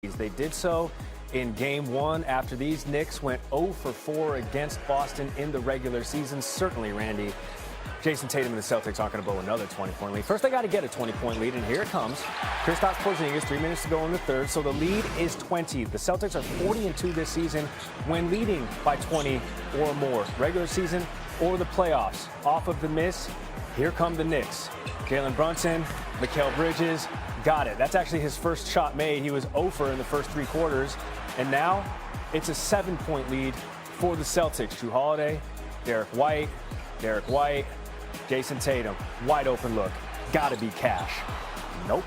They did so in Game 1 after these Knicks went 0 for 4 against Boston in the regular season. Certainly, Randy, Jason Tatum and the Celtics aren't going to blow another 20-point lead. First, they got to get a 20-point lead, and here it comes. Kristaps Porzingis, 3 minutes to go in the third, so the lead is 20. The Celtics are 40-2 this season when leading by 20 or more. Regular season or the playoffs. Off of the miss, here come the Knicks. Jalen Brunson, Mikal Bridges, got it. That's actually his first shot made. He was 0 for in the first 3 quarters. And now it's a 7-point lead for the Celtics. Jrue Holiday, Derek White, Jason Tatum. Wide open look. Gotta be cash. Nope.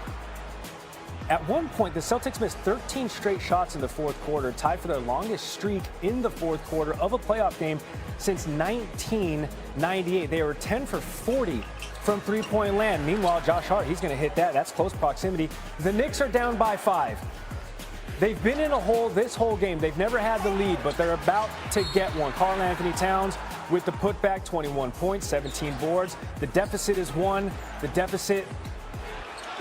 At one point, the Celtics missed 13 straight shots in the fourth quarter, tied for their longest streak in the fourth quarter of a playoff game since 1998. They were 10 for 40 from three-point land. Meanwhile, Josh Hart, he's going to hit that. That's close proximity. The Knicks are down by 5. They've been in a hole this whole game. They've never had the lead, but they're about to get one. Karl-Anthony Towns with the putback, 21 points, 17 boards. The deficit is 1. The deficit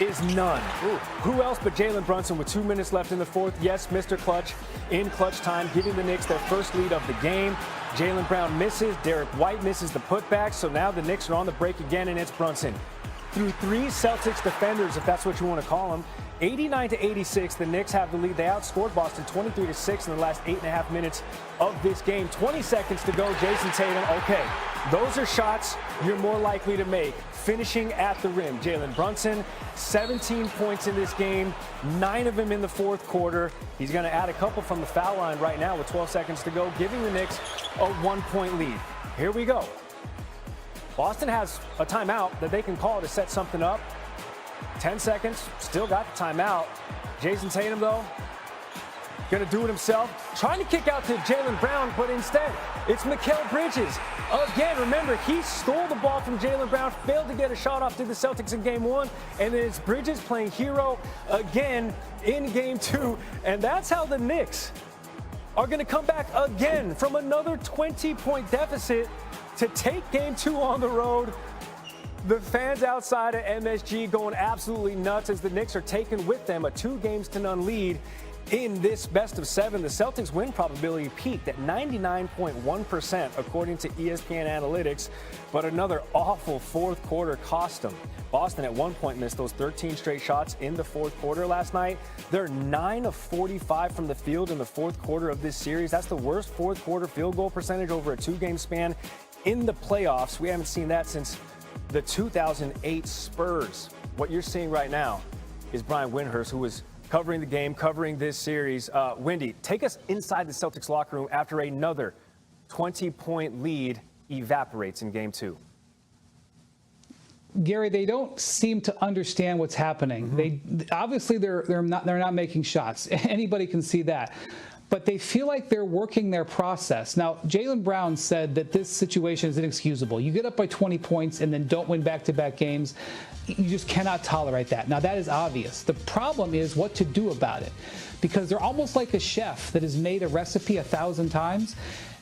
is none. Ooh. Who else but Jalen Brunson with 2 minutes left in the fourth? Yes, Mr. Clutch in clutch time, giving the Knicks their first lead of the game. Jaylen Brown misses. Derek White misses the putback. So now the Knicks are on the break again, and it's Brunson. Through 3 Celtics defenders, if that's what you want to call them, 89-86, the Knicks have the lead. They outscored Boston 23-6 in the last 8.5 minutes of this game. 20 seconds to go. Jason Tatum. Okay, those are shots you're more likely to make. Finishing at the rim. Jalen Brunson, 17 points in this game, 9 of them in the fourth quarter. He's going to add a couple from the foul line right now with 12 seconds to go, giving the Knicks a 1-point lead. Here we go. Boston has a timeout that they can call to set something up. 10 seconds, still got the timeout. Jason Tatum, though, going to do it himself. Trying to kick out to Jaylen Brown, but instead, it's Mikal Bridges. Again, remember, he stole the ball from Jaylen Brown, failed to get a shot off to the Celtics in Game 1, and then it's Bridges playing hero again in Game 2. And that's how the Knicks are going to come back again from another 20-point deficit to take Game 2 on the road. The fans outside of MSG going absolutely nuts as the Knicks are taking with them a 2-0 lead in this best of 7. The Celtics win probability peaked at 99.1% according to ESPN analytics, but another awful fourth quarter cost them. Boston at one point missed those 13 straight shots in the fourth quarter last night. They're 9 of 45 from the field in the fourth quarter of this series. That's the worst fourth quarter field goal percentage over a 2-game span in the playoffs. We haven't seen that since the 2008 Spurs. What you're seeing right now is Brian Windhorst, who was covering the game, covering this series. Windy, take us inside the Celtics locker room after another 20-point lead evaporates in Game 2. Gary, they don't seem to understand what's happening. Obviously they're not making shots. Anybody can see that. But they feel like they're working their process. Now, Jaylen Brown said that this situation is inexcusable. You get up by 20 points and then don't win back-to-back games. You just cannot tolerate that. Now, that is obvious. The problem is what to do about it, because they're almost like a chef that has made a recipe 1,000 times.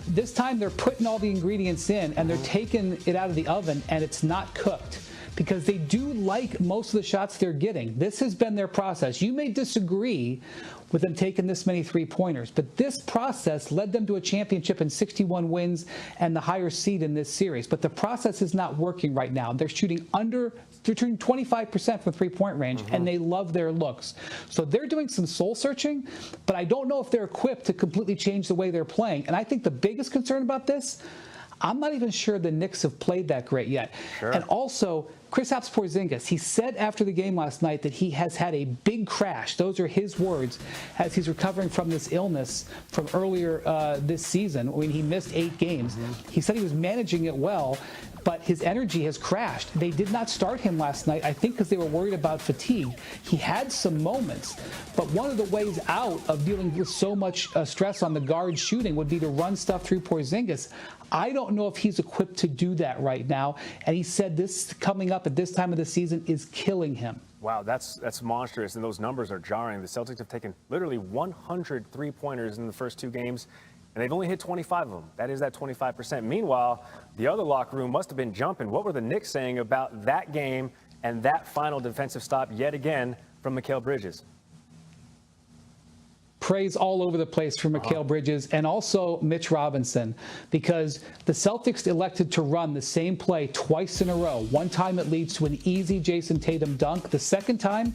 This time they're putting all the ingredients in and they're taking it out of the oven and it's not cooked, because they do like most of the shots they're getting. This has been their process. You may disagree with them taking this many three-pointers, but this process led them to a championship and 61 wins and the higher seed in this series. But the process is not working right now. They're shooting 25% from three-point range, and they love their looks. So they're doing some soul-searching, but I don't know if they're equipped to completely change the way they're playing. And I think the biggest concern about this, I'm not even sure the Knicks have played that great yet. Sure. And also, Kristaps Porzingis, he said after the game last night that he has had a big crash. Those are his words, as he's recovering from this illness from earlier this season when he missed 8 games. He said he was managing it well, but his energy has crashed. They did not start him last night, I think because they were worried about fatigue. He had some moments, but one of the ways out of dealing with so much stress on the guard shooting would be to run stuff through Porzingis. I don't know if he's equipped to do that right now, and he said this coming up at this time of the season is killing him. Wow, that's monstrous, and those numbers are jarring. The Celtics have taken literally 100 three-pointers in the first 2 games, and they've only hit 25 of them. That is that 25%. Meanwhile, the other locker room must have been jumping. What were the Knicks saying about that game and that final defensive stop yet again from Mikal Bridges? praise all over the place for Mikal Bridges and also Mitch Robinson, because the Celtics elected to run the same play twice in a row. One time it leads to an easy Jason Tatum dunk. The second time,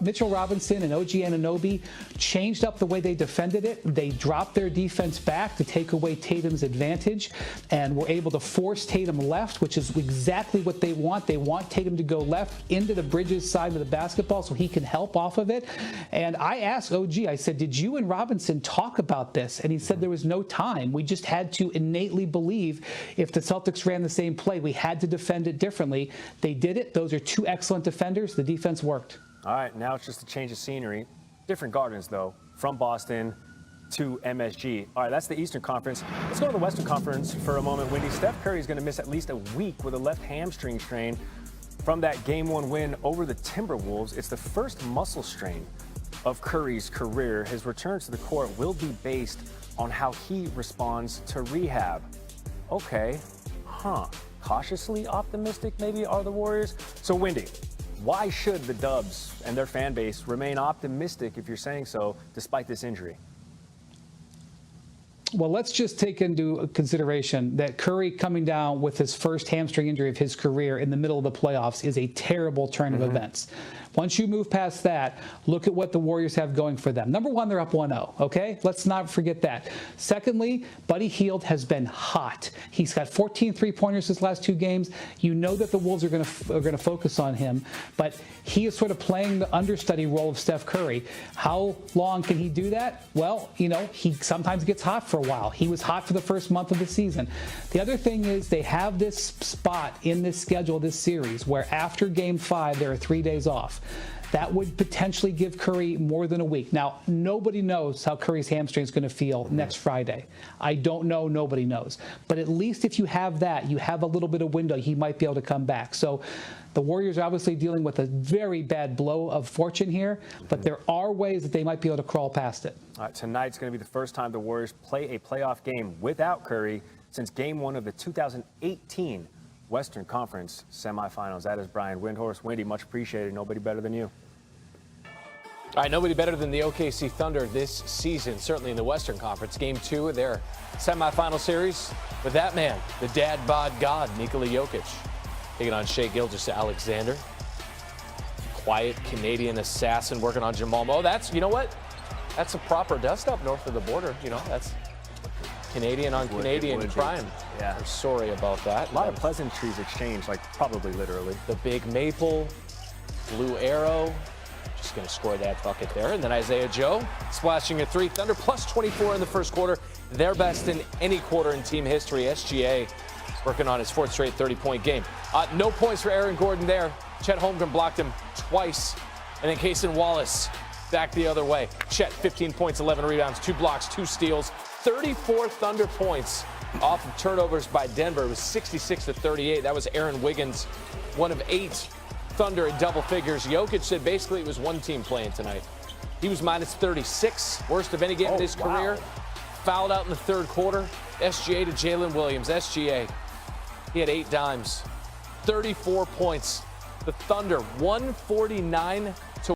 Mitchell Robinson and OG Anunoby changed up the way they defended it. They dropped their defense back to take away Tatum's advantage and were able to force Tatum left, which is exactly what they want. They want Tatum to go left into the Bridges side of the basketball so he can help off of it. And I asked OG, I said, did you and Robinson talk about this? And he said there was no time. We just had to innately believe if the Celtics ran the same play, we had to defend it differently. They did it. Those are two excellent defenders. The defense worked. All right, now it's just a change of scenery. Different gardens, though, from Boston to MSG. All right, that's the Eastern Conference. Let's go to the Western Conference for a moment, Wendy. Steph Curry is going to miss at least a week with a left hamstring strain from that Game 1 win over the Timberwolves. It's the first muscle strain of Curry's career. His return to the court will be based on how he responds to rehab. Okay, cautiously optimistic maybe are the Warriors. So Wendy, why should the Dubs and their fan base remain optimistic, if you're saying so, despite this injury? Well, let's just take into consideration that Curry coming down with his first hamstring injury of his career in the middle of the playoffs is a terrible turn of events. Once you move past that, look at what the Warriors have going for them. Number one, they're up 1-0, okay? Let's not forget that. Secondly, Buddy Hield has been hot. He's got 14 three-pointers his last two games. You know that the Wolves are going to focus on him, but he is sort of playing the understudy role of Steph Curry. How long can he do that? Well, you know, he sometimes gets hot for a while. He was hot for the first month of the season. The other thing is they have this spot in this schedule, this series, where after Game 5, there are 3 days off. That would potentially give Curry more than a week. Now, nobody knows how Curry's hamstring is going to feel next Friday. I don't know. Nobody knows. But at least if you have that, you have a little bit of window. He might be able to come back. So the Warriors are obviously dealing with a very bad blow of fortune here, but there are ways that they might be able to crawl past it. All right, tonight's going to be the first time the Warriors play a playoff game without Curry since Game 1 of the 2018 Western Conference semifinals. That is Brian Windhorst. Wendy, much appreciated. Nobody better than you. All right, nobody better than the OKC Thunder this season, certainly in the Western Conference. Game 2 of their semifinal series with that man, the dad bod god, Nikola Jokic, taking on Shai Gilgeous-Alexander. Quiet Canadian assassin working on Jamal Murray. That's, you know what? That's a proper dust up north of the border. You know, that's Canadian on Canadian crime. Yeah. We're sorry about that. A lot of pleasantries exchanged, like probably literally. The big maple, blue arrow. Just going to score that bucket there. And then Isaiah Joe splashing a three. Thunder plus 24 in the first quarter. Their best in any quarter in team history. SGA working on his fourth straight 30-point game. No points for Aaron Gordon there. Chet Holmgren blocked him twice. And then Cason Wallace back the other way. Chet, 15 points, 11 rebounds, 2 blocks, 2 steals, 34 Thunder points off of turnovers by Denver. It was 66-38. That was Aaron Wiggins, one of 8 Thunder in double figures. Jokic said basically it was one team playing tonight. He was minus 36, worst of any game in his career. Fouled out in the third quarter. SGA to Jalen Williams. SGA, he had 8 dimes, 34 points. The Thunder, 149